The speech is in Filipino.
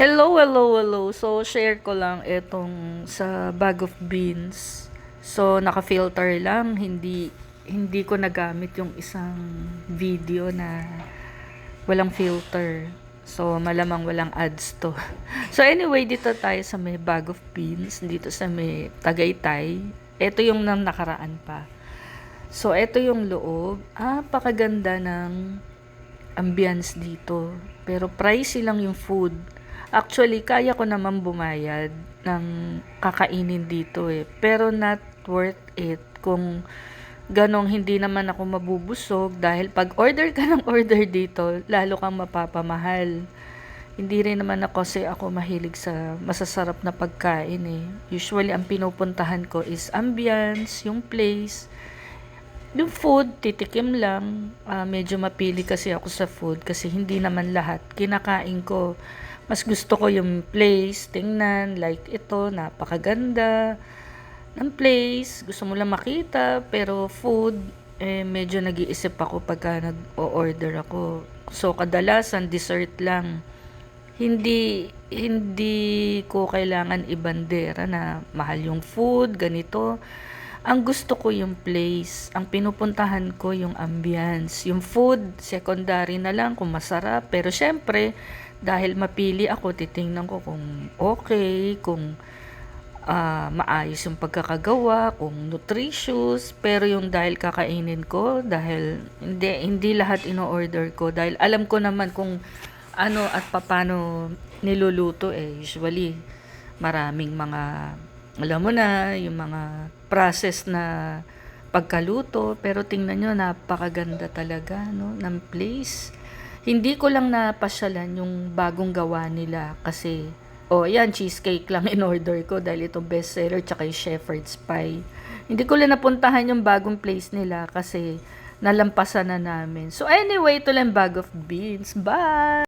Hello, hello, hello. So, share ko lang itong sa bag of beans. So, naka-filter lang, hindi ko nagamit yung isang video na walang filter. So, malamang walang ads to. So, anyway, dito tayo sa may bag of beans, dito sa may Tagaytay. Ito yung nang nakaraan pa. So, ito yung loob. Pakaganda ng ambience dito. Pero pricey lang yung food. Actually, kaya ko naman bumayad ng kakainin dito eh. Pero not worth it kung ganong hindi naman ako mabubusog dahil pag order ka ng order dito, lalo kang mapapamahal. Hindi rin naman ako mahilig sa masasarap na pagkain eh. Usually, ang pinupuntahan ko is ambience, yung place. Yung food, titikim lang. Medyo mapili kasi ako sa food kasi hindi naman lahat kinakain ko. Mas gusto ko yung place, tingnan, like ito, napakaganda ng place. Gusto mo lang makita, pero food, medyo nag-iisip ako pagka nag-o-order ako. So, kadalasan dessert lang. Hindi ko kailangan ibandera na mahal yung food, ganito. Ang gusto ko yung place, ang pinupuntahan ko yung ambience. Yung food, secondary na lang kung masarap. Pero syempre, dahil mapili ako, titingnan ko kung okay, kung maayos yung pagkakagawa, kung nutritious. Pero yung dahil kakainin ko, dahil hindi lahat ino-order ko. Dahil alam ko naman kung ano at paano niluluto eh. Usually, maraming mga alam mo na, yung mga process na pagkaluto. Pero tingnan nyo, napakaganda talaga, no, ng place. Hindi ko lang napasyalan yung bagong gawa nila kasi, yan, cheesecake lang in order ko dahil ito bestseller, tsaka yung shepherd's pie. Hindi ko lang napuntahan yung bagong place nila kasi nalampasan na namin. So anyway, ito lang bag of beans. Bye!